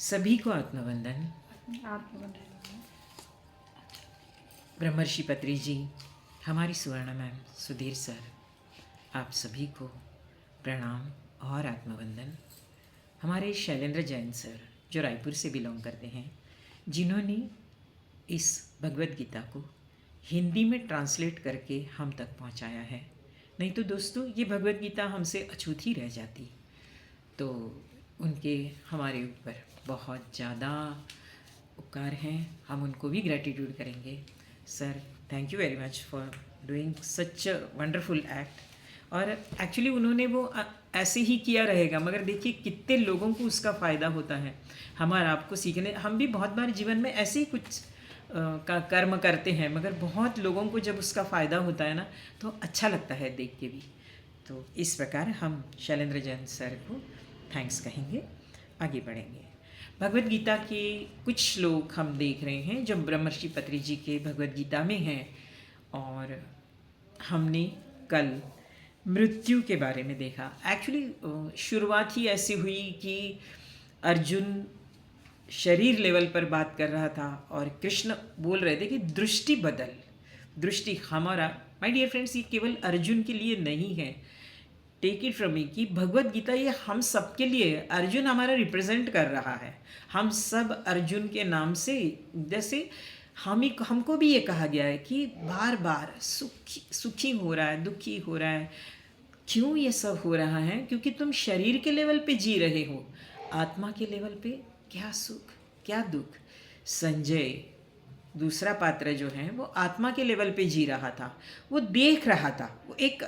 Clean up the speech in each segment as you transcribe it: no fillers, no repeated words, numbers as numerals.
सभी को आत्मवंदन। ब्रह्मर्षि पत्री जी, हमारी सुवर्ण मैम, सुधीर सर, आप सभी को प्रणाम और आत्मवंदन। हमारे शैलेंद्र जैन सर जो रायपुर से बिलोंग करते हैं, जिन्होंने इस भगवद गीता को हिंदी में ट्रांसलेट करके हम तक पहुंचाया है। नहीं तो दोस्तों ये भगवद गीता हमसे अछूती रह जाती। तो उनके हमारे ऊपर बहुत ज़्यादा उपकार हैं, हम उनको भी ग्रैटिट्यूड करेंगे। Sir thank you very much for doing such a wonderful act. और एक्चुअली उन्होंने वो ऐसे ही किया रहेगा, मगर देखिए कितने लोगों को उसका फ़ायदा होता है। हमारा आपको सीखने, हम भी बहुत बार जीवन में ऐसे ही कुछ का कर्म करते हैं, मगर बहुत लोगों को जब उसका फ़ायदा होता है ना, तो अच्छा लगता है देख के भी। तो इस प्रकार हम शैलेंद्र जैन सर को थैंक्स कहेंगे, आगे बढ़ेंगे। भगवद गीता के कुछ श्लोक हम देख रहे हैं जो ब्रह्मर्षि पत्री जी के भगवद गीता में हैं। और हमने कल मृत्यु के बारे में देखा। एक्चुअली शुरुआत ही ऐसी हुई कि अर्जुन शरीर लेवल पर बात कर रहा था और कृष्ण बोल रहे थे कि दृष्टि बदल, दृष्टि हमारा। माय डियर फ्रेंड्स, ये केवल अर्जुन के लिए नहीं है, टेक इट फ्रॉम मी कि भगवद गीता ये हम सब के लिए, अर्जुन हमारा रिप्रेजेंट कर रहा है। हम सब अर्जुन के नाम से, जैसे हमको भी ये कहा गया है कि बार बार सुखी हो रहा है, दुखी हो रहा है। क्यों ये सब हो रहा है? क्योंकि तुम शरीर के लेवल पे जी रहे हो, आत्मा के लेवल पे क्या सुख क्या दुख। संजय दूसरा पात्र जो है वो आत्मा के लेवल पे जी रहा था, वो देख रहा था। वो एक,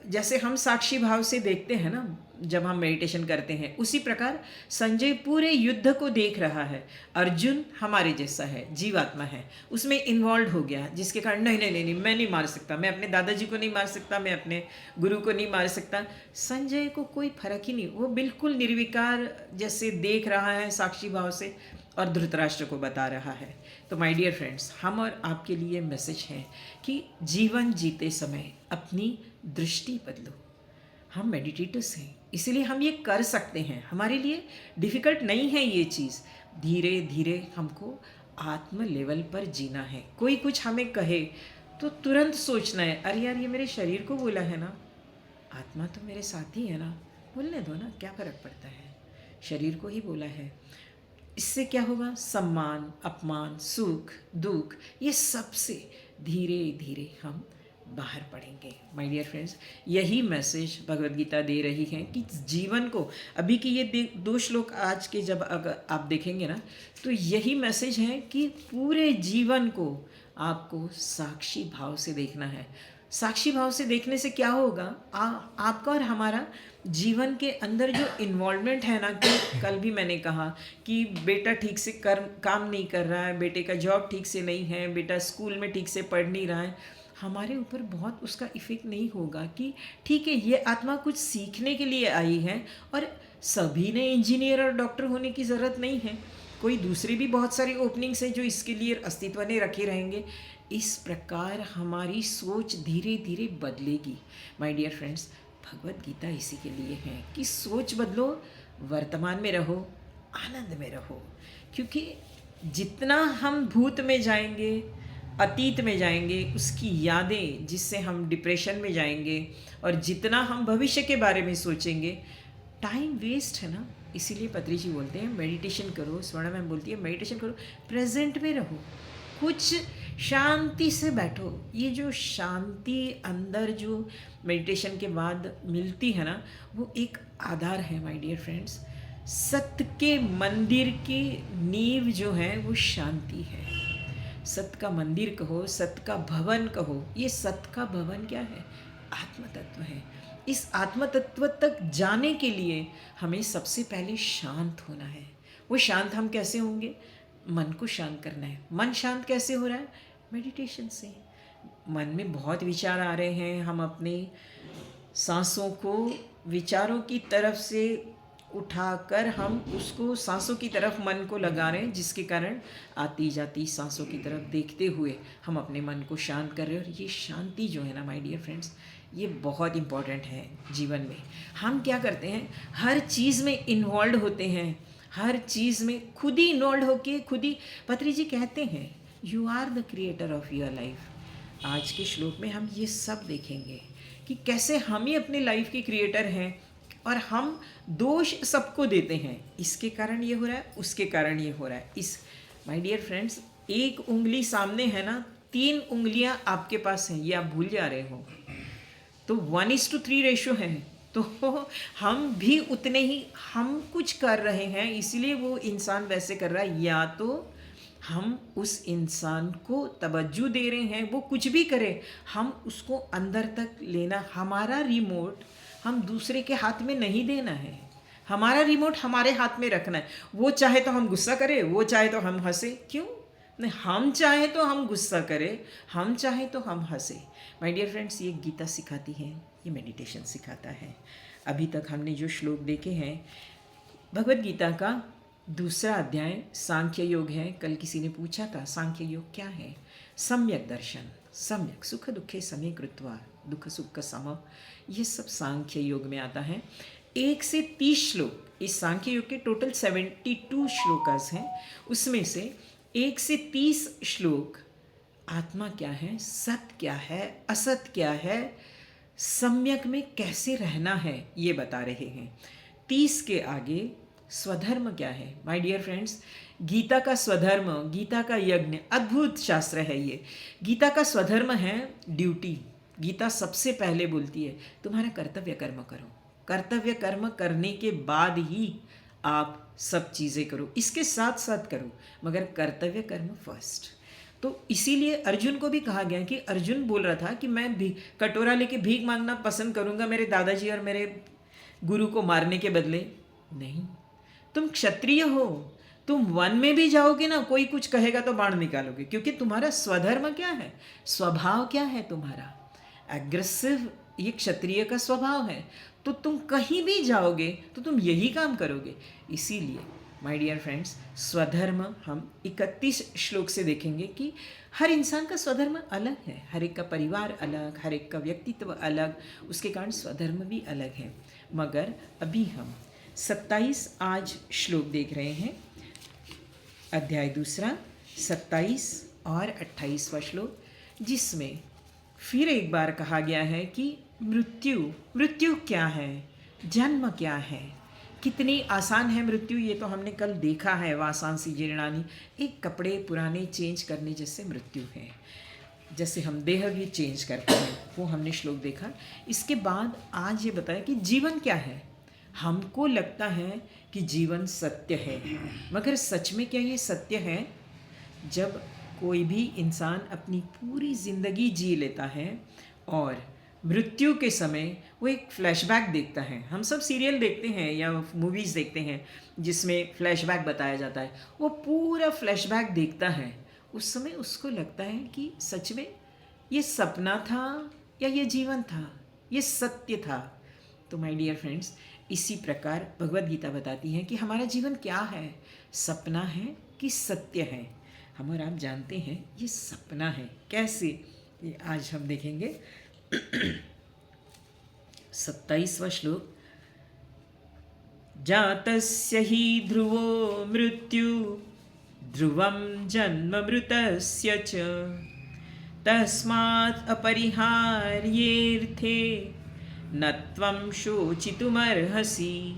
जैसे हम साक्षी भाव से देखते हैं ना जब हम मेडिटेशन करते हैं, उसी प्रकार संजय पूरे युद्ध को देख रहा है। अर्जुन हमारे जैसा है, जीवात्मा है, उसमें इन्वॉल्व हो गया, जिसके कारण नहीं नहीं नहीं नहीं मैं नहीं मार सकता, मैं अपने दादाजी को नहीं मार सकता, मैं अपने गुरु को नहीं मार सकता। संजय को कोई फर्क ही नहीं, वो बिल्कुल निर्विकार जैसे देख रहा है साक्षी भाव से, और धृतराष्ट्र को बता रहा है। तो माय डियर फ्रेंड्स, हम और आपके लिए मैसेज है कि जीवन जीते समय अपनी दृष्टि बदलो। हम मेडिटेटर्स हैं, इसीलिए हम ये कर सकते हैं, हमारे लिए डिफ़िकल्ट नहीं है ये चीज़। धीरे धीरे हमको आत्म लेवल पर जीना है। कोई कुछ हमें कहे तो तुरंत सोचना है, अरे यार ये मेरे शरीर को बोला है ना, आत्मा तो मेरे साथ ही है ना, बोलने दो ना, क्या फ़र्क पड़ता है, शरीर को ही बोला है। इससे क्या होगा? सम्मान, अपमान, सुख, दुख, ये सबसे धीरे धीरे हम बाहर पड़ेंगे। माय डियर फ्रेंड्स, यही मैसेज भगवद गीता दे रही है कि जीवन को, अभी की ये दो श्लोक आज के जब अगर आप देखेंगे ना, तो यही मैसेज है कि पूरे जीवन को आपको साक्षी भाव से देखना है। साक्षी भाव से देखने से क्या होगा? आपका और हमारा जीवन के अंदर जो इन्वॉल्वमेंट है ना, कि कल भी मैंने कहा कि बेटा ठीक से काम नहीं कर रहा है, बेटे का जॉब ठीक से नहीं है, बेटा स्कूल में ठीक से पढ़ नहीं रहा है, हमारे ऊपर बहुत उसका इफ़ेक्ट नहीं होगा कि ठीक है ये आत्मा कुछ सीखने के लिए आई है। और सभी ने इंजीनियर और डॉक्टर होने की ज़रूरत नहीं है, कोई दूसरी भी बहुत सारी ओपनिंग्स हैं जो इसके लिए अस्तित्व ने रखे रहेंगे। इस प्रकार हमारी सोच धीरे धीरे बदलेगी। My dear friends, Bhagavad Gita इसी के लिए है कि सोच बदलो, वर्तमान में रहो, आनंद में रहो। क्योंकि जितना हम भूत में जाएंगे, अतीत में जाएंगे, उसकी यादें जिससे हम डिप्रेशन में जाएंगे, और जितना हम भविष्य के बारे में सोचेंगे, टाइम वेस्ट है ना। इसीलिए पत्री जी बोलते हैं मेडिटेशन करो, स्वर्ण मैम बोलती है मेडिटेशन करो, प्रेजेंट में रहो, कुछ शांति से बैठो। ये जो शांति अंदर जो मेडिटेशन के बाद मिलती है ना, वो एक आधार है माय डियर फ्रेंड्स। सत्य के मंदिर की नींव जो है वो शांति है। सत्य का मंदिर कहो, सत्य का भवन कहो, ये सत्य का भवन क्या है? आत्म तत्व है। इस आत्म तत्व तक जाने के लिए हमें सबसे पहले शांत होना है। वो शांत हम कैसे होंगे? मन को शांत करना है। मन शांत कैसे हो रहा है? मेडिटेशन से। मन में बहुत विचार आ रहे हैं, हम अपने सांसों को विचारों की तरफ से उठाकर हम उसको सांसों की तरफ मन को लगा रहे हैं, जिसके कारण आती जाती सांसों की तरफ देखते हुए हम अपने मन को शांत कर रहे हैं। और ये शांति जो है ना माय डियर फ्रेंड्स, ये बहुत इम्पॉर्टेंट है जीवन में। हम क्या करते हैं, हर चीज़ में इन्वॉल्व होते हैं, हर चीज़ में खुद ही इन्वॉल्व होके खुद ही, पत्री जी कहते हैं you are the creator of your life. आज के श्लोक में हम ये सब देखेंगे कि कैसे हम ही अपने लाइफ के क्रिएटर हैं और हम दोष सबको देते हैं, इसके कारण ये हो रहा है, उसके कारण ये हो रहा है। इस माय डियर फ्रेंड्स, एक उंगली सामने है ना, 3 उंगलियां आपके पास हैं, ये आप भूल जा रहे हो। तो 1:3 रेशो है, तो हम भी उतने ही हम कुछ कर रहे हैं, इसीलिए वो इंसान वैसे कर रहा है, या तो हम उस इंसान को तवज्जो दे रहे हैं, वो कुछ भी करे हम उसको अंदर तक लेना, हमारा रिमोट हम दूसरे के हाथ में नहीं देना है, हमारा रिमोट हमारे हाथ में रखना है। वो चाहे तो हम गुस्सा करें, वो चाहे तो हम हंसे, क्यों नहीं, हम चाहे तो हम गुस्सा करें, हम चाहे तो हम हंसे। माय डियर फ्रेंड्स, ये गीता सिखाती है, ये मेडिटेशन सिखाता है। अभी तक हमने जो श्लोक देखे हैं भगवद गीता का 2 अध्याय सांख्य योग है। कल किसी ने पूछा था सांख्य योग क्या है? सम्यक दर्शन, सम्यक सुख दुखे समय कृत्वा, दुख सुख का सम, ये सब सांख्य योग में आता है। 1 से 30 श्लोक, इस सांख्य योग के टोटल 72 श्लोकास हैं, उसमें से 1 से 30 श्लोक आत्मा क्या है, सत्य क्या है, असत क्या है, सम्यक में कैसे रहना है, ये बता रहे हैं। 30 के आगे स्वधर्म क्या है। माय डियर फ्रेंड्स, गीता का स्वधर्म, गीता का यज्ञ, अद्भुत शास्त्र है ये। गीता का स्वधर्म है ड्यूटी। गीता सबसे पहले बोलती है तुम्हारा कर्तव्य कर्म करो, कर्तव्य कर्म करने के बाद ही आप सब चीज़ें करो, इसके साथ साथ करो, मगर कर्तव्य कर्म फर्स्ट। तो इसीलिए अर्जुन को भी कहा गया कि अर्जुन बोल रहा था कि मैं भी कटोरा लेके भीख मांगना पसंद करूंगा मेरे दादाजी और मेरे गुरु को मारने के बदले। नहीं, तुम क्षत्रिय हो, तुम वन में भी जाओगे ना, कोई कुछ कहेगा तो बाण निकालोगे, क्योंकि तुम्हारा स्वधर्म क्या है, स्वभाव क्या है तुम्हारा, एग्रेसिव, ये क्षत्रिय का स्वभाव है। तो तुम कहीं भी जाओगे तो तुम यही काम करोगे। इसीलिए माय डियर फ्रेंड्स, स्वधर्म हम 31 श्लोक से देखेंगे कि हर इंसान का स्वधर्म अलग है, हर एक का परिवार अलग, हर एक का व्यक्तित्व अलग, उसके कारण स्वधर्म भी अलग है। मगर अभी हम 27 आज श्लोक देख रहे हैं, अध्याय 2, 27 और 28वां श्लोक, जिसमें फिर एक बार कहा गया है कि मृत्यु क्या है, जन्म क्या है, कितनी आसान है मृत्यु, ये तो हमने कल देखा है। वासांसी जीर्णानी, एक कपड़े पुराने चेंज करने जैसे मृत्यु है, जैसे हम देह भी चेंज करते हैं, वो हमने श्लोक देखा। इसके बाद आज ये बताया कि जीवन क्या है। हमको लगता है कि जीवन सत्य है, मगर सच में क्या ये सत्य है? जब कोई भी इंसान अपनी पूरी ज़िंदगी जी लेता है और मृत्यु के समय वो एक फ्लैशबैक देखता है, हम सब सीरियल देखते हैं या मूवीज़ देखते हैं जिसमें फ्लैशबैक बताया जाता है, वो पूरा फ्लैशबैक देखता है, उस समय उसको लगता है कि सच में ये सपना था या ये जीवन था, ये सत्य था। तो माय डियर फ्रेंड्स, इसी प्रकार भगवद गीता बताती है कि हमारा जीवन क्या है, सपना है कि सत्य है। हम और आप जानते हैं ये सपना है, कैसे, ये आज हम देखेंगे। 27वां श्लोक, जातस्य हि ध्रुवो मृत्यु ध्रुवं जन्म मृतस्य च तस्मात् अपरिहार्येऽर्थे न त्वं शोचितुमर्हसि।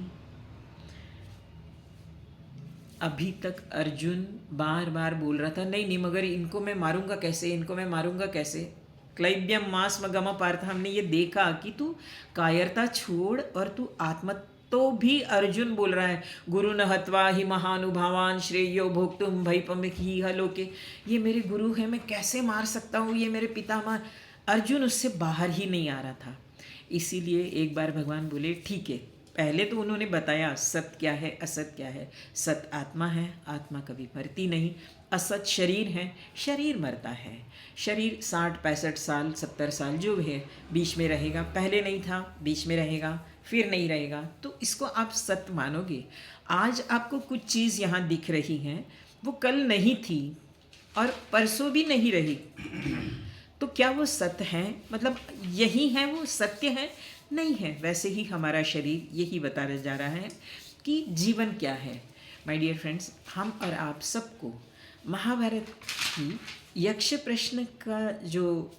अभी तक अर्जुन बार बार बोल रहा था नहीं मगर इनको मैं मारूंगा कैसे, इनको मैं मारूंगा कैसे। क्लैब्यम मास मगम पार्थ, हमने ये देखा कि तू कायरता छोड़ और तू आत्म, तो भी अर्जुन बोल रहा है गुरु न हत्वा ही महानुभावान श्रेयो भोक्तुम भयपम ही हलोके, ये मेरे गुरु है, मैं कैसे मार सकता हूँ, ये मेरे पितामह। अर्जुन उससे बाहर ही नहीं आ रहा था। इसीलिए एक बार भगवान बोले ठीक है, पहले तो उन्होंने बताया सत्य क्या है, असत क्या है। सत्य आत्मा है, आत्मा कभी मरती नहीं। असत शरीर है, शरीर मरता है। शरीर 60-65 साल 70 साल जो है बीच में रहेगा, पहले नहीं था, बीच में रहेगा, फिर नहीं रहेगा। तो इसको आप सत्य मानोगे। आज आपको कुछ चीज़ यहाँ दिख रही हैं, वो कल नहीं थी और परसों भी नहीं रही, तो क्या वो सत्य है? मतलब यही है वो सत्य है? नहीं है। वैसे ही हमारा शरीर यही बताया जा रहा है कि जीवन क्या है। माय डियर फ्रेंड्स, हम और आप सबको महाभारत की यक्ष प्रश्न का जो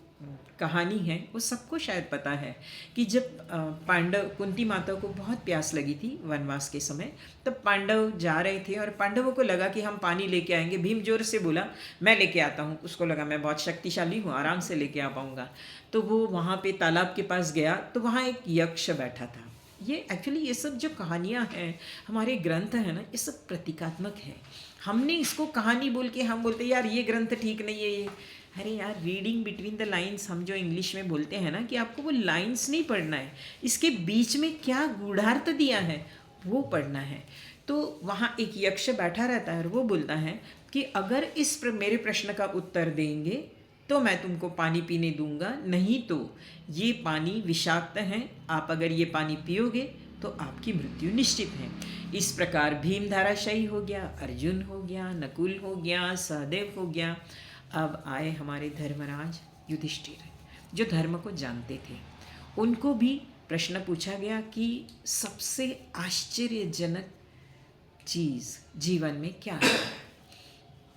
कहानी है वो सबको शायद पता है कि जब पांडव, कुंती माता को बहुत प्यास लगी थी वनवास के समय, तब पांडव जा रहे थे और पांडवों को लगा कि हम पानी लेके आएंगे। भीम जोर से बोला मैं लेके आता हूँ, उसको लगा मैं बहुत शक्तिशाली हूँ, आराम से लेके आ पाऊँगा। तो वो वहाँ पे तालाब के पास गया तो वहाँ एक यक्ष बैठा था। ये एक्चुअली ये सब जो कहानियाँ हैं, हमारे ग्रंथ हैं ना, ये सब प्रतीकात्मक है। हमने इसको कहानी बोल के हम बोलते यार ये ग्रंथ ठीक नहीं है ये। अरे यार, रीडिंग बिटवीन द लाइंस हम जो इंग्लिश में बोलते हैं ना, कि आपको वो लाइंस नहीं पढ़ना है, इसके बीच में क्या गूढ़ार्थ दिया है वो पढ़ना है। तो वहाँ एक यक्ष बैठा रहता है और वो बोलता है कि अगर मेरे प्रश्न का उत्तर देंगे तो मैं तुमको पानी पीने दूंगा, नहीं तो ये पानी विषाक्त है, आप अगर ये पानी पियोगे तो आपकी मृत्यु निश्चित है। इस प्रकार भीम धाराशायी हो गया, अर्जुन हो गया, नकुल हो गया, सहदेव हो गया। अब आए हमारे धर्मराज युधिष्ठिर, जो धर्म को जानते थे। उनको भी प्रश्न पूछा गया कि सबसे आश्चर्यजनक चीज़ जीवन में क्या है।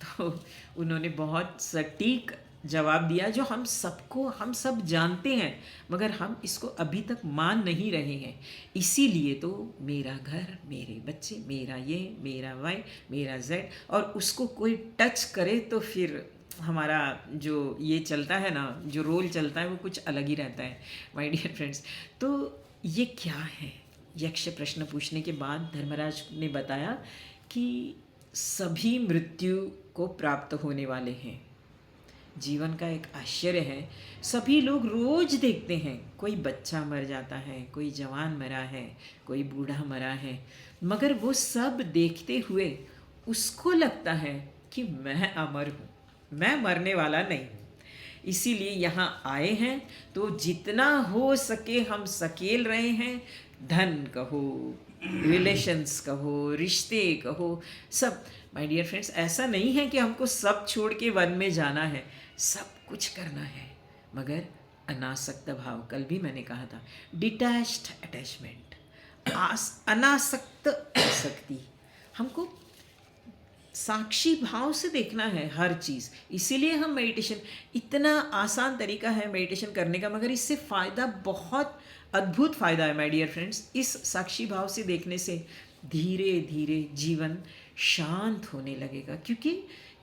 तो उन्होंने बहुत सटीक जवाब दिया जो हम सब जानते हैं, मगर हम इसको अभी तक मान नहीं रहे हैं। इसीलिए तो मेरा घर, मेरे बच्चे, मेरा ये, मेरा वाई, मेरा जेड, और उसको कोई टच करे तो फिर हमारा जो ये चलता है ना, जो रोल चलता है वो कुछ अलग ही रहता है माय डियर फ्रेंड्स। तो ये क्या है? यक्ष प्रश्न पूछने के बाद धर्मराज ने बताया कि सभी मृत्यु को प्राप्त होने वाले हैं। जीवन का एक आश्चर्य है, सभी लोग रोज देखते हैं, कोई बच्चा मर जाता है, कोई जवान मरा है, कोई बूढ़ा मरा है, मगर वो सब देखते हुए उसको लगता है कि मैं अमर हूँ, मैं मरने वाला नहीं हूँ। इसीलिए यहाँ आए हैं तो जितना हो सके हम सकेल रहे हैं। धन कहो, रिलेशंस कहो, रिश्ते कहो, सब। माय डियर फ्रेंड्स, ऐसा नहीं है कि हमको सब छोड़ के वन में जाना है, सब कुछ करना है, मगर अनासक्त भाव, कल भी मैंने कहा था, डिटैच्ड अटैचमेंट, अनासक्त आसक्ति। हमको साक्षी भाव से देखना है हर चीज़। इसीलिए हम मेडिटेशन, इतना आसान तरीका है मेडिटेशन करने का, मगर इससे फ़ायदा, बहुत अद्भुत फ़ायदा है माय डियर फ्रेंड्स। इस साक्षी भाव से देखने से धीरे धीरे जीवन शांत होने लगेगा, क्योंकि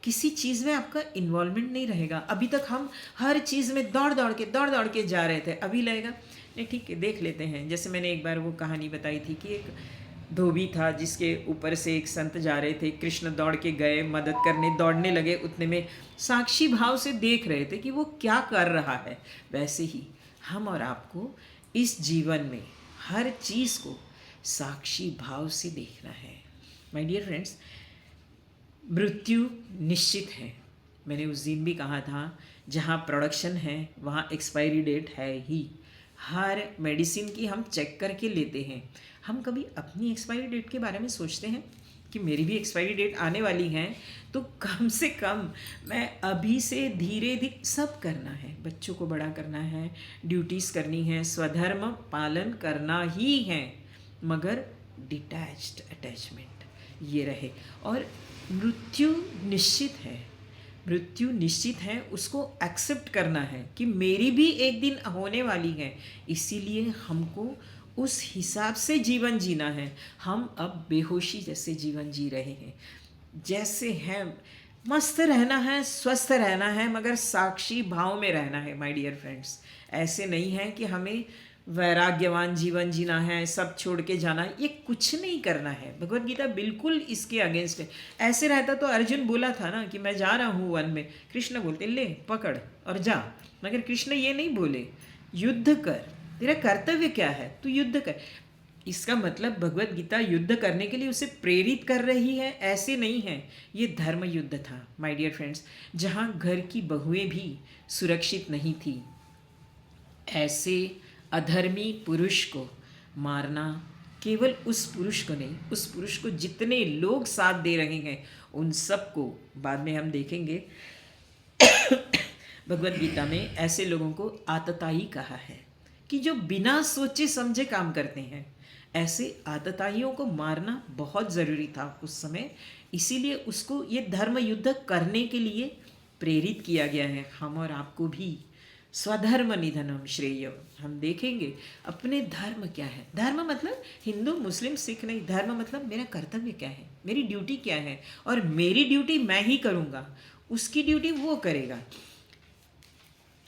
किसी चीज़ में आपका इन्वॉल्वमेंट नहीं रहेगा। अभी तक हम हर चीज़ में दौड़ दौड़ के जा रहे थे, अभी लगेगा नहीं ठीक है देख लेते हैं। जैसे मैंने एक बार वो कहानी बताई थी कि एक धोबी था जिसके ऊपर से एक संत जा रहे थे, कृष्ण दौड़ के गए, मदद करने दौड़ने लगे, उतने में साक्षी भाव से देख रहे थे कि वो क्या कर रहा है। वैसे ही हम और आपको इस जीवन में हर चीज़ को साक्षी भाव से देखना है माय डियर फ्रेंड्स। मृत्यु निश्चित है, मैंने उस दिन भी कहा था, जहाँ प्रोडक्शन है वहाँ एक्सपायरी डेट है ही। हर मेडिसिन की हम चेक करके लेते हैं। हम कभी अपनी एक्सपायरी डेट के बारे में सोचते हैं कि मेरी भी एक्सपायरी डेट आने वाली है, तो कम से कम मैं अभी से धीरे धीरे सब करना है। बच्चों को बड़ा करना है, ड्यूटीज़ करनी है, स्वधर्म पालन करना ही है, मगर डिटैच्ड अटैचमेंट ये रहे। और मृत्यु निश्चित है, मृत्यु निश्चित है, उसको एक्सेप्ट करना है कि मेरी भी एक दिन होने वाली है। इसीलिए हमको उस हिसाब से जीवन जीना है। हम अब बेहोशी जैसे जीवन जी रहे हैं, जैसे हैं, मस्त रहना है, स्वस्थ रहना है, मगर साक्षी भाव में रहना है माय डियर फ्रेंड्स। ऐसे नहीं है कि हमें वैराग्यवान जीवन जीना है, सब छोड़ के जाना है, ये कुछ नहीं करना है। भगवत गीता बिल्कुल इसके अगेंस्ट है। ऐसे रहता तो अर्जुन बोला था ना कि मैं जा रहा हूँ वन में, कृष्ण बोलते ले पकड़ और जा, मगर कृष्ण ये नहीं बोले युद्ध कर, तेरा कर्तव्य क्या है, तू युद्ध कर। इसका मतलब भगवत गीता युद्ध करने के लिए उसे प्रेरित कर रही है, ऐसे नहीं है। ये धर्म युद्ध था माय डियर फ्रेंड्स, जहाँ घर की बहुएं भी सुरक्षित नहीं थी। ऐसे अधर्मी पुरुष को मारना, केवल उस पुरुष को नहीं, उस पुरुष को जितने लोग साथ दे रहे हैं उन सबको बाद में हम देखेंगे। भगवत गीता में ऐसे लोगों को आतताई कहा है कि जो बिना सोचे समझे काम करते हैं। ऐसे आतताइयों को मारना बहुत ज़रूरी था उस समय, इसीलिए उसको ये धर्म युद्ध करने के लिए प्रेरित किया गया है। हम और आपको भी स्वधर्म निधनम श्रेय, हम देखेंगे अपने धर्म क्या है। धर्म मतलब हिंदू मुस्लिम सिख नहीं, धर्म मतलब मेरा कर्तव्य क्या है, मेरी ड्यूटी क्या है, और मेरी ड्यूटी मैं ही करूँगा, उसकी ड्यूटी वो करेगा।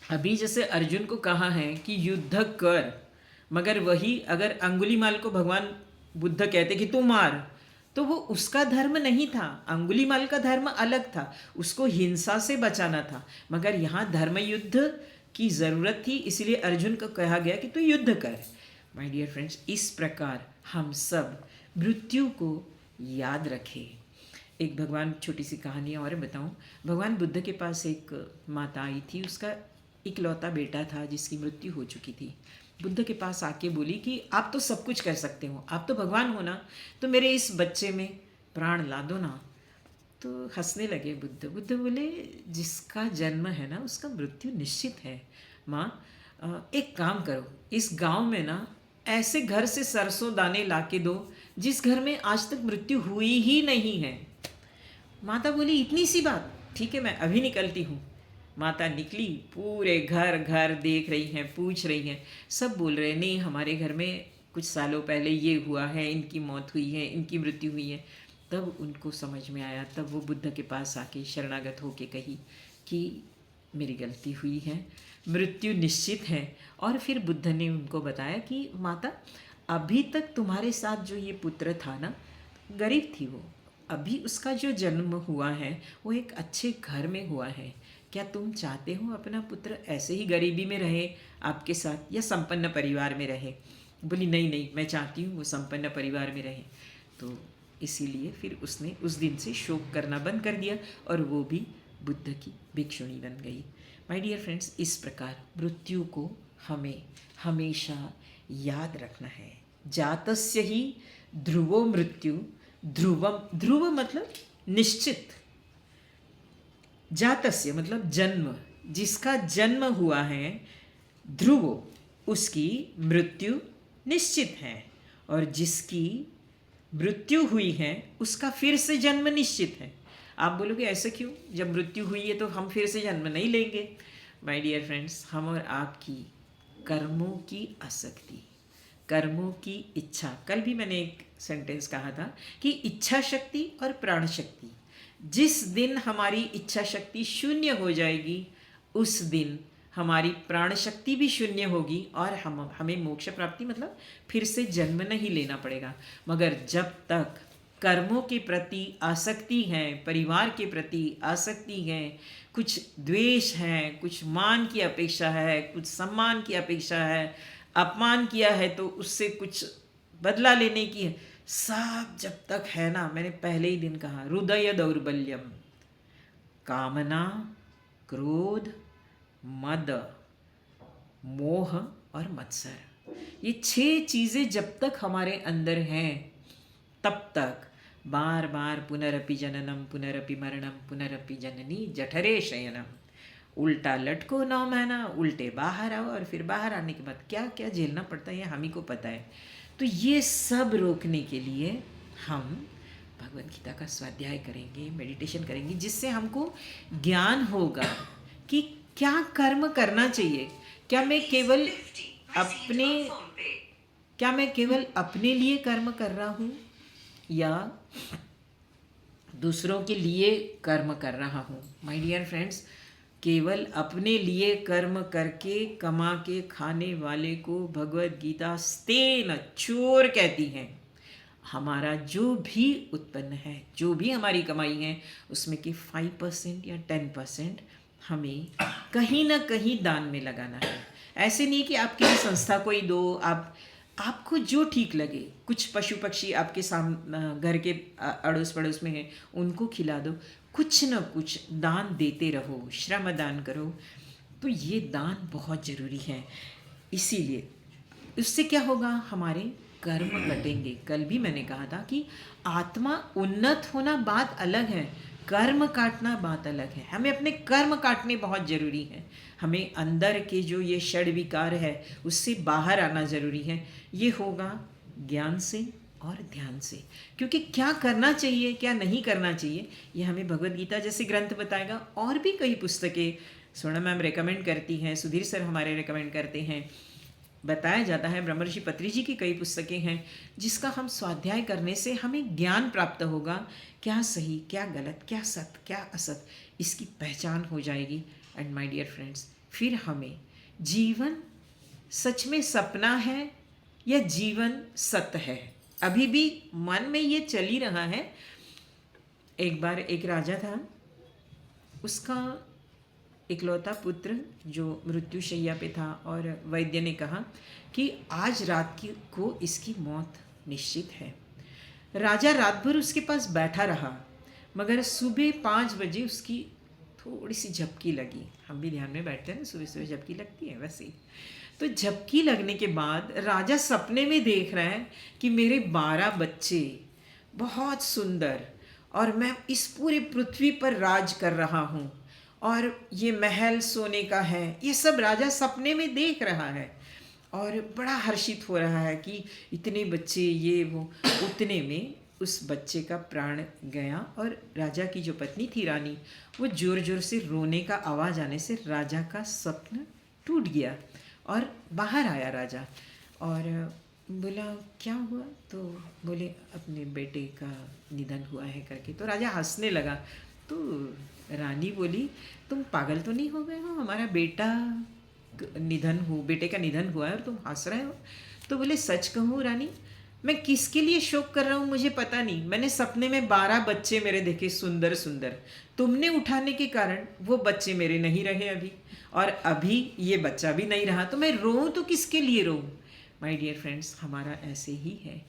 अभी जैसे अर्जुन को कहा है कि युद्ध कर, मगर वही अगर अंगुलीमाल को भगवान बुद्ध कहते कि तू मार, तो वो उसका धर्म नहीं था, अंगुलीमाल का धर्म अलग था, उसको हिंसा से बचाना था। मगर यहाँ धर्म युद्ध की ज़रूरत थी, इसलिए अर्जुन को कहा गया कि तू युद्ध कर। माय डियर फ्रेंड्स, इस प्रकार हम सब मृत्यु को याद रखें। एक भगवान, छोटी सी कहानी और बताऊं। भगवान बुद्ध के पास एक माता आई थी, उसका इकलौता बेटा था जिसकी मृत्यु हो चुकी थी। बुद्ध के पास आके बोली कि आप तो सब कुछ कर सकते हो, आप तो भगवान हो ना, तो मेरे इस बच्चे में प्राण ला दो ना। तो हंसने लगे बुद्ध। बुद्ध बोले जिसका जन्म है ना उसका मृत्यु निश्चित है माँ। एक काम करो, इस गांव में ना ऐसे घर से सरसों दाने ला के दो जिस घर में आज तक मृत्यु हुई ही नहीं है। माता बोली इतनी सी बात, ठीक है मैं अभी निकलती हूँ। माता निकली, पूरे घर घर देख रही हैं, पूछ रही हैं, सब बोल रहे हैं नहीं हमारे घर में कुछ सालों पहले ये हुआ है, इनकी मौत हुई है, इनकी मृत्यु हुई है। तब उनको समझ में आया, तब वो बुद्ध के पास आके शरणागत होके कही कि मेरी गलती हुई है, मृत्यु निश्चित है। और फिर बुद्ध ने उनको बताया कि माता अभी तक तुम्हारे साथ जो ये पुत्र था ना, गरीब थी वो, अभी उसका जो जन्म हुआ है वो एक अच्छे घर में हुआ है। क्या तुम चाहते हो अपना पुत्र ऐसे ही गरीबी में रहे आपके साथ, या संपन्न परिवार में रहे? बोली नहीं नहीं, मैं चाहती हूँ वो संपन्न परिवार में रहे। तो इसीलिए फिर उसने उस दिन से शोक करना बंद कर दिया और वो भी बुद्ध की भिक्षुणी बन गई। माय डियर फ्रेंड्स, इस प्रकार मृत्यु को हमें हमेशा याद रखना है। जातस्य ही ध्रुवो मृत्यु, ध्रुवम, ध्रुव मतलब निश्चित, जातस्य मतलब जन्म, जिसका जन्म हुआ है, ध्रुवो उसकी मृत्यु निश्चित है, और जिसकी मृत्यु हुई है उसका फिर से जन्म निश्चित है। आप बोलोगे ऐसे क्यों, जब मृत्यु हुई है तो हम फिर से जन्म नहीं लेंगे? माय डियर फ्रेंड्स, हम और आपकी कर्मों की आसक्ति, कर्मों की इच्छा, कल भी मैंने एक सेंटेंस कहा था कि इच्छा शक्ति और प्राण शक्ति, जिस दिन हमारी इच्छा शक्ति शून्य हो जाएगी उस दिन हमारी प्राण शक्ति भी शून्य होगी और हमें मोक्ष प्राप्ति मतलब फिर से जन्म नहीं लेना पड़ेगा। मगर जब तक कर्मों के प्रति आसक्ति है, परिवार के प्रति आसक्ति है, कुछ द्वेष है, कुछ मान की अपेक्षा है, कुछ सम्मान की अपेक्षा है, अपमान किया है तो उससे कुछ बदला लेने की है, सब जब तक है ना, मैंने पहले ही दिन कहा, हृदय दौर्बल्यम, कामना, क्रोध, मद, मोह और मत्सर, ये 6 चीज़ें जब तक हमारे अंदर हैं तब तक बार बार पुनरपि जननम पुनरपि मरणम पुनरपि जननी जठरे शयनम, उल्टा लटको 9 महीना, उल्टे बाहर आओ, और फिर बाहर आने के बाद क्या क्या झेलना पड़ता है ये हम ही को पता है। तो ये सब रोकने के लिए हम भगवद गीता का स्वाध्याय करेंगे, मेडिटेशन करेंगे, जिससे हमको ज्ञान होगा कि क्या कर्म करना चाहिए। क्या मैं केवल अपने लिए कर्म कर रहा हूँ या दूसरों के लिए कर्म कर रहा हूँ? माय डियर फ्रेंड्स, केवल अपने लिए कर्म करके कमा के खाने वाले को भगवद गीता स्तेन, चोर कहती है। हमारा जो भी उत्पन्न है, जो भी हमारी कमाई है, उसमें कि 5% या 10% हमें कहीं ना कहीं दान में लगाना है। ऐसे नहीं कि आप किसी संस्था को ही दो, आपको जो ठीक लगे, कुछ पशु पक्षी आपके घर के अड़ोस पड़ोस में हैं उनको खिला दो, कुछ न कुछ दान देते रहो, श्रम दान करो। तो ये दान बहुत ज़रूरी है। इसीलिए उससे क्या होगा, हमारे कर्म कटेंगे। कल भी मैंने कहा था कि आत्मा उन्नत होना बात अलग है, कर्म काटना बात अलग है। हमें अपने कर्म काटने बहुत ज़रूरी है। हमें अंदर के जो ये षड विकार है उससे बाहर आना ज़रूरी है। ये होगा ज्ञान से और ध्यान से। क्योंकि क्या करना चाहिए क्या नहीं करना चाहिए ये हमें भगवद गीता जैसे ग्रंथ बताएगा। और भी कई पुस्तकें स्वर्ण मैम रेकमेंड करती हैं, सुधीर सर हमारे रेकमेंड करते हैं, बताया जाता है। ब्रह्मर्षि पत्री जी की कई पुस्तकें हैं जिसका हम स्वाध्याय करने से हमें ज्ञान प्राप्त होगा। क्या सही क्या गलत, क्या सत्य क्या असत, इसकी पहचान हो जाएगी। एंड माय डियर फ्रेंड्स, फिर हमें जीवन सच में सपना है या जीवन सत्य है, अभी भी मन में ये चल ही रहा है। एक बार एक राजा था, उसका इकलौता पुत्र जो मृत्युशैया पे था, और वैद्य ने कहा कि आज रात को इसकी मौत निश्चित है। राजा रात भर उसके पास बैठा रहा, मगर सुबह 5 बजे उसकी थोड़ी सी झपकी लगी। हम भी ध्यान में बैठते हैं ना, सुबह सुबह झपकी लगती है वैसे ही। तो झपकी लगने के बाद राजा सपने में देख रहा है कि मेरे 12 बच्चे बहुत सुंदर, और मैं इस पूरे पृथ्वी पर राज कर रहा हूँ, और ये महल सोने का है। ये सब राजा सपने में देख रहा है और बड़ा हर्षित हो रहा है कि इतने बच्चे, ये वो। उतने में उस बच्चे का प्राण गया, और राजा की जो पत्नी थी रानी, वो ज़ोर ज़ोर से रोने का आवाज़ आने से राजा का स्वप्न टूट गया और बाहर आया राजा। और बोला क्या हुआ, तो बोले अपने बेटे का निधन हुआ है करके। तो राजा हंसने लगा। तो रानी बोली तुम पागल तो नहीं हो गए हो, हमारा बेटे का निधन हुआ है और तुम हंस रहे हो। तो बोले सच कहूँ रानी, मैं किसके लिए शोक कर रहा हूँ मुझे पता नहीं। मैंने सपने में 12 बच्चे मेरे देखे सुंदर सुंदर, तुमने उठाने के कारण वो बच्चे मेरे नहीं रहे अभी, और अभी ये बच्चा भी नहीं रहा, तो मैं रोऊँ तो किसके लिए रोऊँ। माय डियर फ्रेंड्स, हमारा ऐसे ही है,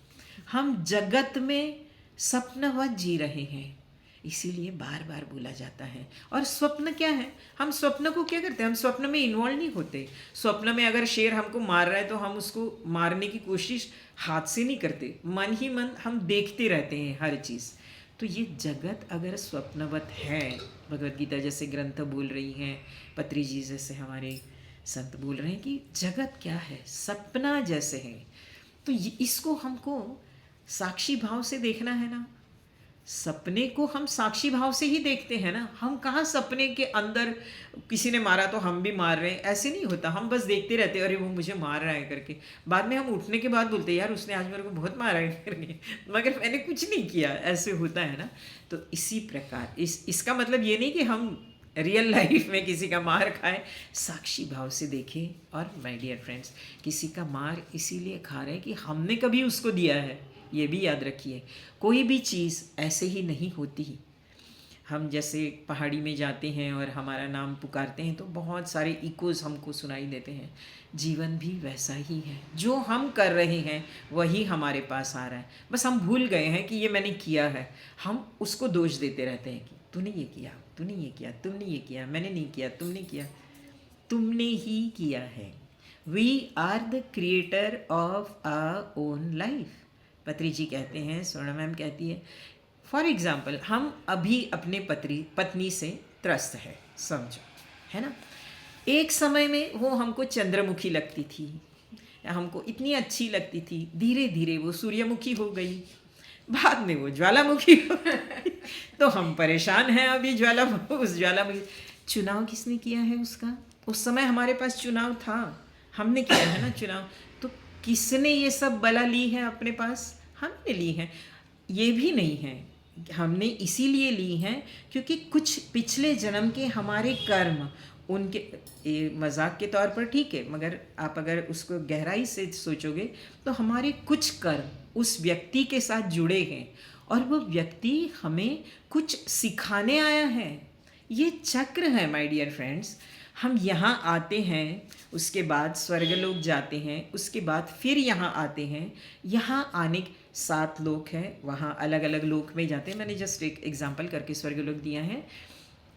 हम जगत में सपनवत जी रहे हैं, इसीलिए बार बार बोला जाता है। और स्वप्न क्या है, हम स्वप्न को क्या करते हैं, हम स्वप्न में इन्वॉल्व नहीं होते। स्वप्न में अगर शेर हमको मार रहा है तो हम उसको मारने की कोशिश हाथ से नहीं करते, मन ही मन हम देखते रहते हैं हर चीज़। तो ये जगत अगर स्वप्नवत है, भगवद गीता जैसे ग्रंथ बोल रही हैं, पत्री जी जैसे हमारे संत बोल रहे हैं कि जगत क्या है, सपना जैसे है। तो इसको हमको साक्षी भाव से देखना है ना। सपने को हम साक्षी भाव से ही देखते हैं ना। हम कहाँ सपने के अंदर किसी ने मारा तो हम भी मार रहे हैं, ऐसे नहीं होता। हम बस देखते रहते हैं, अरे वो मुझे मार रहा है करके। बाद में हम उठने के बाद बोलते हैं यार उसने आज मेरे को बहुत मारा है करके, मगर मैंने कुछ नहीं किया, ऐसे होता है ना। तो इसी प्रकार इसका मतलब ये नहीं कि हम रियल लाइफ में किसी का मार खाए, साक्षी भाव से देखें। और माय डियर फ्रेंड्स, किसी का मार इसीलिए खा रहे हैं कि हमने कभी उसको दिया है, ये भी याद रखिए। कोई भी चीज़ ऐसे ही नहीं होती। हम जैसे पहाड़ी में जाते हैं और हमारा नाम पुकारते हैं तो बहुत सारे इकोज़ हमको सुनाई देते हैं। जीवन भी वैसा ही है, जो हम कर रहे हैं वही हमारे पास आ रहा है। बस हम भूल गए हैं कि ये मैंने किया है, हम उसको दोष देते रहते हैं कि तूने ये किया, तूने ये किया, तुमने ये किया, मैंने नहीं किया, तुमने किया। तुमने ही किया है। We are the creator of our own life. Patri ji कहते हैं, स्वर्ण मैम कहती है, फॉर एग्ज़ाम्पल हम अभी अपने पत्नी से त्रस्त है, समझो, है ना। एक समय में वो हमको चंद्रमुखी लगती थी, हमको इतनी अच्छी लगती थी, धीरे धीरे वो सूर्यमुखी हो गई, बाद में वो ज्वालामुखी हो गई। तो हम परेशान हैं अभी उस ज्वालामुखी। चुनाव किसने किया है उसका? उस समय हमारे पास चुनाव था, हमने किया है ना चुनाव। तो किसने ये सब बला ली है अपने पास? हमने ली है। ये भी नहीं है, हमने इसीलिए ली है क्योंकि कुछ पिछले जन्म के हमारे कर्म, उनके मजाक के तौर पर ठीक है, मगर आप अगर उसको गहराई से सोचोगे तो हमारे कुछ कर्म उस व्यक्ति के साथ जुड़े हैं और वो व्यक्ति हमें कुछ सिखाने आया है। ये चक्र है माय डियर फ्रेंड्स। हम यहाँ आते हैं, उसके बाद स्वर्गलोक जाते हैं, उसके बाद फिर यहाँ आते हैं। यहाँ आने के 7 लोक हैं, वहाँ अलग अलग लोक में जाते हैं। मैंने जस्ट एक एग्जांपल करके स्वर्गलोक दिया है।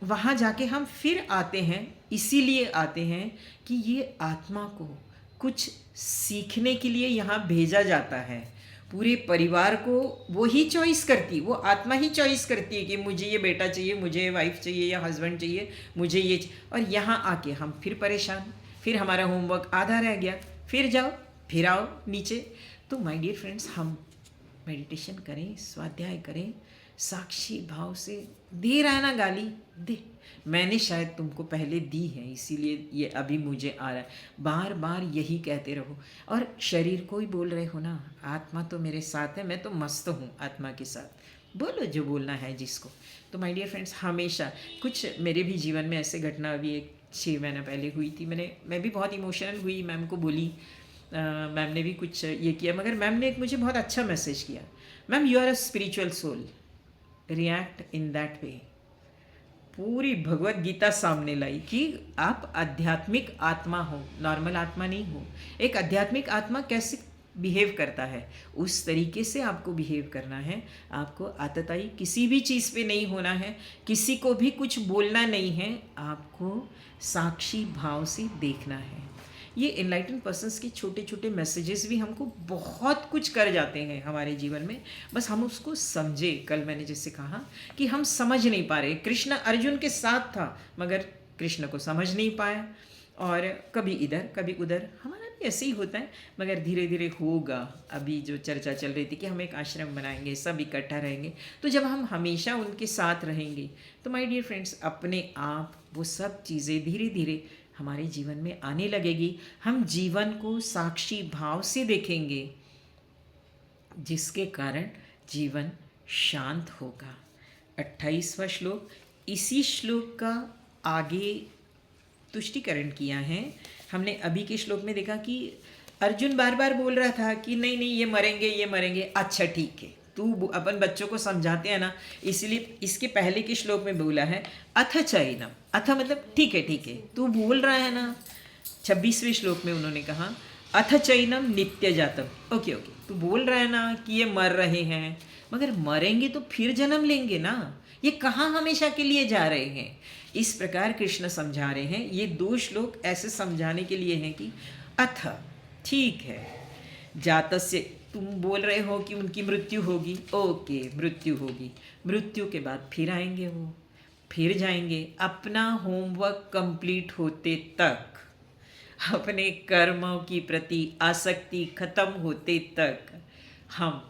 वहाँ जाके हम फिर आते हैं, इसीलिए आते हैं कि ये आत्मा को कुछ सीखने के लिए यहाँ भेजा जाता है। पूरे परिवार को वो ही चॉइस करती, वो आत्मा ही चॉइस करती है कि मुझे ये बेटा चाहिए, मुझे ये वाइफ चाहिए या हस्बैंड चाहिए, मुझे ये और यहाँ आके हम फिर परेशान, फिर हमारा होमवर्क आधा रह गया, फिर जाओ फिर आओ नीचे। तो माय डियर फ्रेंड्स, हम मेडिटेशन करें, स्वाध्याय करें, साक्षी भाव से। दे रहा है ना गाली, दे। मैंने शायद तुमको पहले दी है, इसीलिए ये अभी मुझे आ रहा है। बार बार यही कहते रहो। और शरीर को ही बोल रहे हो ना, आत्मा तो मेरे साथ है, मैं तो मस्त हूँ आत्मा के साथ। बोलो जो बोलना है जिसको। तो माय डियर फ्रेंड्स, हमेशा कुछ मेरे भी जीवन में ऐसे घटना अभी एक 6 महीना पहले हुई थी। मैं भी बहुत इमोशनल हुई, मैम को बोली। मैम ने भी कुछ ये किया, मगर मैम ने एक मुझे बहुत अच्छा मैसेज किया। Ma'am, you are a spiritual soul, react in that way. पूरी भगवत गीता सामने लाई कि आप आध्यात्मिक आत्मा हो, नॉर्मल आत्मा नहीं हो। एक आध्यात्मिक आत्मा कैसे बिहेव करता है, उस तरीके से आपको बिहेव करना है। आपको आतताई किसी भी चीज़ पे नहीं होना है, किसी को भी कुछ बोलना नहीं है, आपको साक्षी भाव से देखना है। ये एनलाइटन पर्सन्स के छोटे छोटे मैसेजेस भी हमको बहुत कुछ कर जाते हैं हमारे जीवन में, बस हम उसको समझे। कल मैंने जैसे कहा कि हम समझ नहीं पा रहे। कृष्ण अर्जुन के साथ था, मगर कृष्ण को समझ नहीं पाया, और कभी इधर कभी उधर। हमारा भी ऐसे ही होता है, मगर धीरे धीरे होगा। अभी जो चर्चा चल रही थी कि हम एक आश्रम बनाएंगे, सब इकट्ठा रहेंगे, तो जब हम हमेशा उनके साथ रहेंगे तो माय डियर फ्रेंड्स, अपने आप वो सब चीज़ें धीरे धीरे हमारे जीवन में आने लगेगी। हम जीवन को साक्षी भाव से देखेंगे, जिसके कारण जीवन शांत होगा। 28वां श्लोक, इसी श्लोक का आगे तुष्टिकरण किया है हमने। अभी के श्लोक में देखा कि अर्जुन बार बार बोल रहा था कि नहीं नहीं, ये मरेंगे ये मरेंगे। अच्छा ठीक है, तू अपन बच्चों को समझाते हैं ना, इसलिए इसके पहले के श्लोक में बोला है अथ चैनम। अथ मतलब ठीक है, तू बोल रहा है ना। 26वें श्लोक में उन्होंने कहा अथ चैनम नित्य जातम। ओके, तू बोल रहा है ना कि ये मर रहे हैं, मगर मरेंगे तो फिर जन्म लेंगे ना, ये कहाँ हमेशा के लिए जा रहे हैं। इस प्रकार कृष्ण समझा रहे हैं। ये 2 श्लोक ऐसे समझाने के लिए हैं कि अथ ठीक है, जातस्य, तुम बोल रहे हो कि उनकी मृत्यु होगी। ओके, मृत्यु होगी, मृत्यु के बाद फिर आएंगे, वो फिर जाएंगे। अपना होमवर्क कंप्लीट होते तक, अपने कर्मों की प्रति आसक्ति खत्म होते तक हम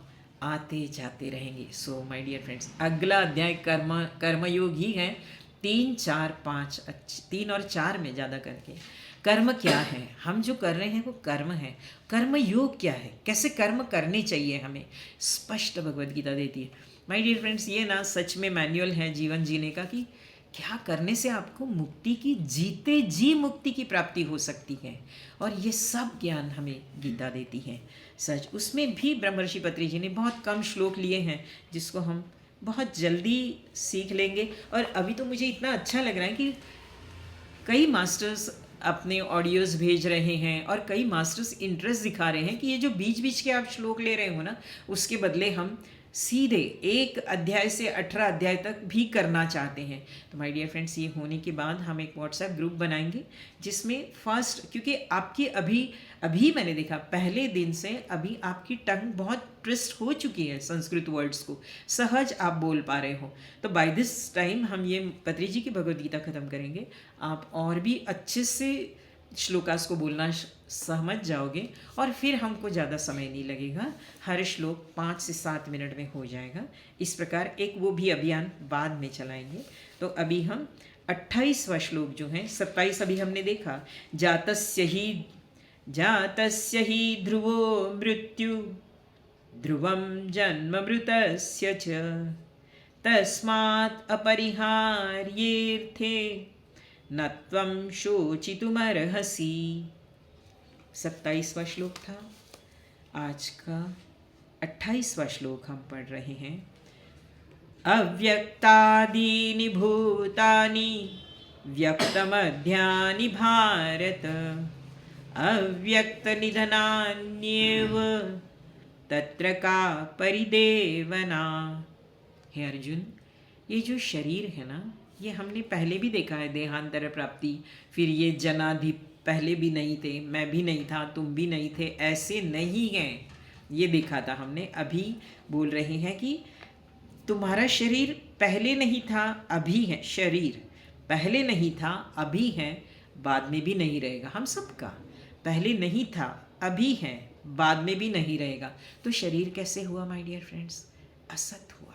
आते जाते रहेंगे। सो माय डियर फ्रेंड्स, अगला अध्याय कर्मयोग ही है। 3, 4, 5, 3 और 4 में ज़्यादा करके कर्म क्या है, हम जो कर रहे हैं वो कर्म है। कर्म योग क्या है, कैसे कर्म करने चाहिए, हमें स्पष्ट भगवद गीता देती है। माय डियर फ्रेंड्स, ये ना सच में मैनुअल है जीवन जीने का, कि क्या करने से आपको मुक्ति की, जीते जी मुक्ति की प्राप्ति हो सकती है। और ये सब ज्ञान हमें गीता देती है सच। उसमें भी ब्रह्मर्षि पत्री जी ने बहुत कम श्लोक लिए हैं, जिसको हम बहुत जल्दी सीख लेंगे। और अभी तो मुझे इतना अच्छा लग रहा है कि कई मास्टर्स अपने ऑडियोज़ भेज रहे हैं, और कई मास्टर्स इंटरेस्ट दिखा रहे हैं कि ये जो बीच बीच के आप श्लोक ले रहे हो ना, उसके बदले हम सीधे 1 अध्याय से 18 अध्याय तक भी करना चाहते हैं। तो माय डियर फ्रेंड्स, ये होने के बाद हम एक व्हाट्सएप ग्रुप बनाएंगे, जिसमें फर्स्ट, क्योंकि आपकी अभी मैंने देखा पहले दिन से अभी आपकी टंग बहुत ट्विस्ट हो चुकी है, संस्कृत वर्ड्स को सहज आप बोल पा रहे हो। तो बाय दिस टाइम हम ये पत्री जी की भगवद गीता ख़त्म करेंगे, आप और भी अच्छे से श्लोकास को बोलना समझ जाओगे, और फिर हमको ज़्यादा समय नहीं लगेगा। हर श्लोक 5 से 7 मिनट में हो जाएगा। इस प्रकार एक वो भी अभियान बाद में चलाएंगे। तो अभी हम 28वां श्लोक जो है, 27 अभी हमने देखा, जातस्य ही ध्रुवो मृत्यु ध्रुवम जन्म मृतस्य च तस्मात् अपरिहार्येऽर्थे न त्वं शोचितुमर्हसि। 27वां श्लोक था। आज का 28वां श्लोक हम पढ़ रहे हैं। अव्यक्तादीनि भूतानि व्यक्तमध्यानि भारत अव्यक्तनिधनान्येव तत्र का परिदेवना। हे अर्जुन, ये जो शरीर है ना, ये हमने पहले भी देखा है, देहांतर प्राप्ति, फिर ये जनाधि, पहले भी नहीं थे, मैं भी नहीं था, तुम भी नहीं थे, ऐसे नहीं हैं, ये देखा था हमने। अभी बोल रहे हैं कि तुम्हारा शरीर पहले नहीं था, अभी है। शरीर पहले नहीं था, अभी है, बाद में भी नहीं रहेगा। हम सबका पहले नहीं था, अभी है, बाद में भी नहीं रहेगा। तो शरीर कैसे हुआ माय डियर फ्रेंड्स? असत हुआ।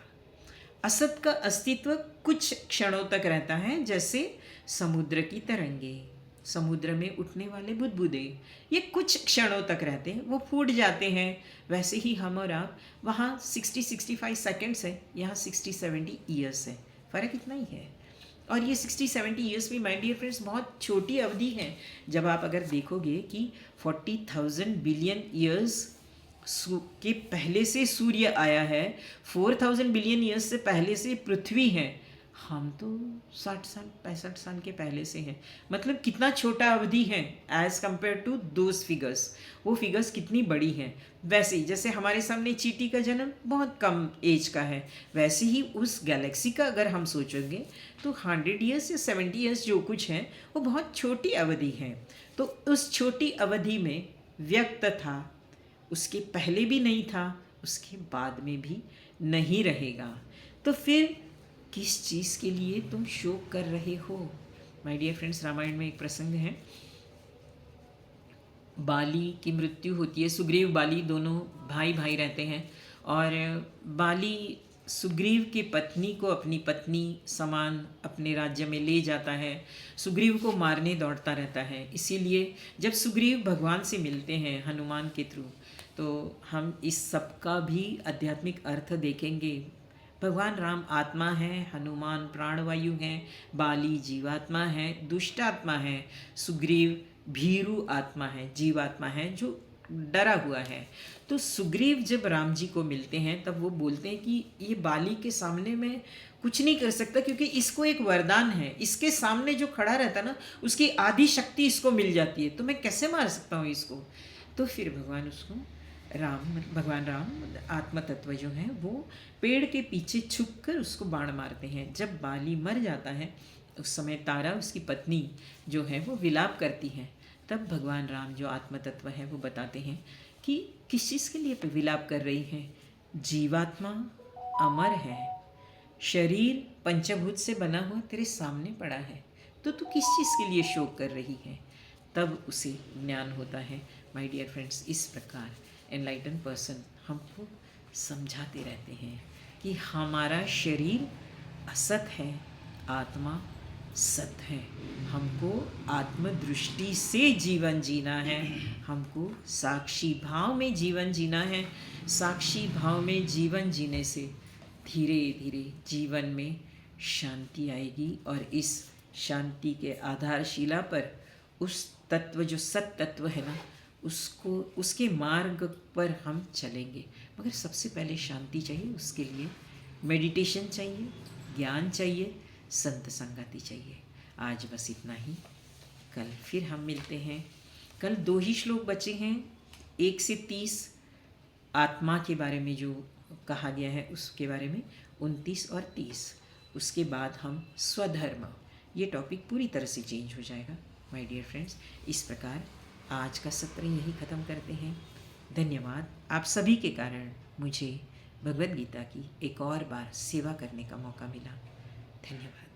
असत का अस्तित्व कुछ क्षणों तक रहता है, जैसे समुद्र की तरंगे, समुद्र में उठने वाले बुदबुदे, ये कुछ क्षणों तक रहते हैं, वो फूट जाते हैं। वैसे ही हम और आप, वहाँ 60-65 सेकेंड्स है, यहाँ 60-70 ईयर्स है, फ़र्क इतना ही है। और ये 60-70 ईयर्स भी माय डियर फ्रेंड्स बहुत छोटी अवधि है। जब आप अगर देखोगे कि 40,000 बिलियन ईयर्स के पहले से सूर्य आया है, 4,000 बिलियन ईयर्स से पहले से पृथ्वी है, हम तो 60 साल 65 साल के पहले से हैं। मतलब कितना छोटा अवधि है as compared to those figures. वो फिगर्स कितनी बड़ी हैं। वैसे ही जैसे हमारे सामने चींटी का जन्म बहुत कम एज का है, वैसे ही उस गैलेक्सी का अगर हम सोचेंगे तो 100 ईयर्स या 70 ईयर्स जो कुछ है वो बहुत छोटी अवधि है। तो उस छोटी अवधि में व्यक्त था, उसके पहले भी नहीं था, उसके बाद में भी नहीं रहेगा। तो फिर किस चीज़ के लिए तुम शोक कर रहे हो? माय डियर फ्रेंड्स, रामायण में एक प्रसंग है, बाली की मृत्यु होती है। सुग्रीव बाली दोनों भाई भाई रहते हैं, और बाली सुग्रीव की पत्नी को अपनी पत्नी समान अपने राज्य में ले जाता है, सुग्रीव को मारने दौड़ता रहता है। इसीलिए जब सुग्रीव भगवान से मिलते हैं हनुमान के थ्रू, तो हम इस सब का भी आध्यात्मिक अर्थ देखेंगे। भगवान राम आत्मा है, हनुमान प्राणवायु हैं, बाली जीवात्मा है, दुष्ट आत्मा है, सुग्रीव भीरु आत्मा है, जीवात्मा है जो डरा हुआ है। तो सुग्रीव जब राम जी को मिलते हैं तब वो बोलते हैं कि ये बाली के सामने मैं कुछ नहीं कर सकता, क्योंकि इसको एक वरदान है, इसके सामने जो खड़ा रहता ना उसकी आधी शक्ति इसको मिल जाती है, तो मैं कैसे मार सकता हूँ इसको। तो फिर भगवान राम आत्म तत्व जो है वो पेड़ के पीछे छुपकर उसको बाण मारते हैं। जब बाली मर जाता है उस समय तारा उसकी पत्नी जो है वो विलाप करती है। तब भगवान राम जो आत्म तत्व है वो बताते हैं कि किस चीज़ के लिए विलाप कर रही है। जीवात्मा अमर है, शरीर पंचभूत से बना हुआ तेरे सामने पड़ा है, तो तू किस चीज़ के लिए शोक कर रही है। तब उसे ज्ञान होता है। माय डियर फ्रेंड्स, इस प्रकार एनलाइटन पर्सन हमको समझाते रहते हैं कि हमारा शरीर असत है, आत्मा सत है। हमको आत्मदृष्टि से जीवन जीना है, हमको साक्षी भाव में जीवन जीना है। साक्षी भाव में जीवन जीने से धीरे धीरे जीवन में शांति आएगी, और इस शांति के आधारशिला पर उस तत्व जो सत तत्व है ना, उसको उसके मार्ग पर हम चलेंगे। मगर सबसे पहले शांति चाहिए, उसके लिए मेडिटेशन चाहिए, ज्ञान चाहिए, संत संगति चाहिए। आज बस इतना ही, कल फिर हम मिलते हैं। कल 2 ही श्लोक बचे हैं, 1 से 30 आत्मा के बारे में जो कहा गया है उसके बारे में, 29 और 30। उसके बाद हम स्वधर्म, ये टॉपिक पूरी तरह से चेंज हो जाएगा। माय डियर फ्रेंड्स, इस प्रकार आज का सत्र यही ख़त्म करते हैं। धन्यवाद। आप सभी के कारण मुझे भगवद गीता की एक और बार सेवा करने का मौका मिला। धन्यवाद।